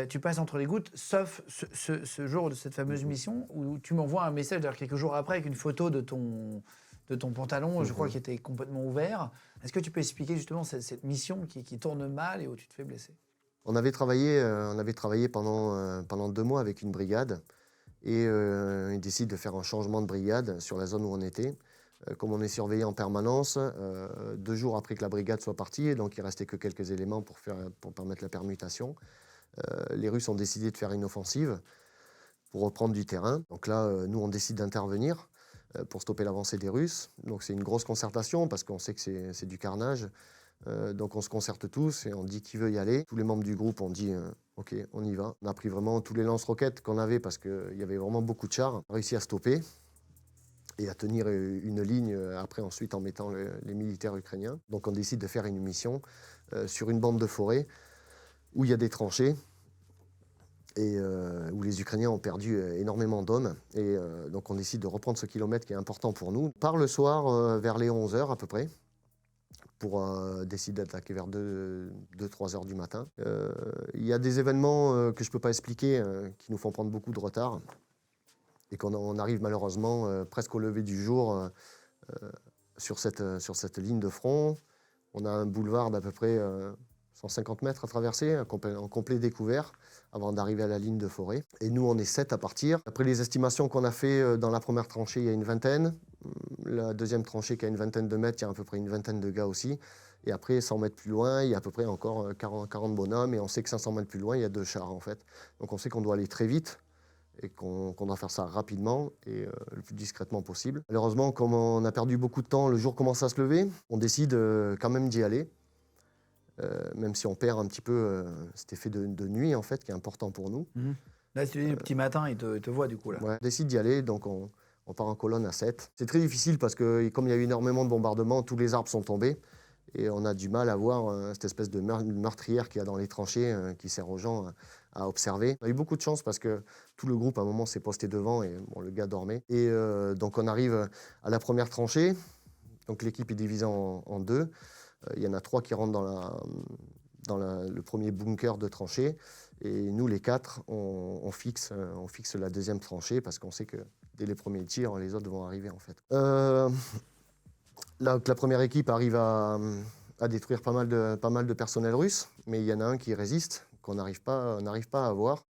Tu passes entre les gouttes, sauf ce jour de cette fameuse mission où tu m'envoies un message d'ailleurs quelques jours après avec une photo de ton pantalon, je crois, qui était complètement ouvert. Est-ce que tu peux expliquer justement cette mission qui tourne mal et où tu te fais blesser? On avait travaillé pendant 2 mois avec une brigade et ils décident de faire un changement de brigade sur la zone où on était. Comme on est surveillé en permanence, 2 jours après que la brigade soit partie, et donc il restait que quelques éléments pour permettre la permutation, les Russes ont décidé de faire une offensive pour reprendre du terrain. Donc là, nous, on décide d'intervenir pour stopper l'avancée des Russes. Donc c'est une grosse concertation parce qu'on sait que c'est du carnage. Donc on se concerte tous et on dit qui veut y aller. Tous les membres du groupe ont dit OK, on y va. On a pris vraiment tous les lance-roquettes qu'on avait parce qu'il y avait vraiment beaucoup de chars. On a réussi à stopper et à tenir une ligne après ensuite en mettant les militaires ukrainiens. Donc on décide de faire une mission sur une bande de forêt où il y a des tranchées et où les Ukrainiens ont perdu énormément d'hommes. Et donc on décide de reprendre ce kilomètre qui est important pour nous. On part le soir vers les 11 h à peu près pour décider d'attaquer vers 2-3 heures du matin. Il y a des événements que je ne peux pas expliquer qui nous font prendre beaucoup de retard et qu'on arrive malheureusement presque au lever du jour sur cette ligne de front. On a un boulevard d'à peu près 150 mètres à traverser, en complet découvert, avant d'arriver à la ligne de forêt. Et nous, on est 7 à partir. Après les estimations qu'on a fait dans la première tranchée, il y a une vingtaine. La deuxième tranchée qui a une vingtaine de mètres, il y a à peu près une vingtaine de gars aussi. Et après, 100 mètres plus loin, il y a à peu près encore 40 bonhommes. Et on sait que 500 mètres plus loin, il y a 2 chars en fait. Donc on sait qu'on doit aller très vite et qu'on doit faire ça rapidement et le plus discrètement possible. Malheureusement, comme on a perdu beaucoup de temps, le jour commence à se lever. On décide quand même d'y aller. Même si on perd un petit peu cet effet de nuit en fait, qui est important pour nous. Là, si tu dis le petit matin, il te voit du coup là. Ouais, on décide d'y aller, donc on part en colonne à 7. C'est très difficile parce que comme il y a eu énormément de bombardements, tous les arbres sont tombés et on a du mal à voir cette espèce de meurtrière qu'il y a dans les tranchées qui sert aux gens à observer. On a eu beaucoup de chance parce que tout le groupe à un moment s'est posté devant et bon, le gars dormait. Et donc on arrive à la première tranchée, donc l'équipe est divisée en deux. Il y en a 3 qui rentrent dans le premier bunker de tranchée. Et nous, les 4, on fixe la deuxième tranchée parce qu'on sait que dès les premiers tirs, les autres vont arriver en fait. La première équipe arrive à détruire pas mal de personnel russe, mais il y en a un qui résiste, qu'on n'arrive pas à avoir.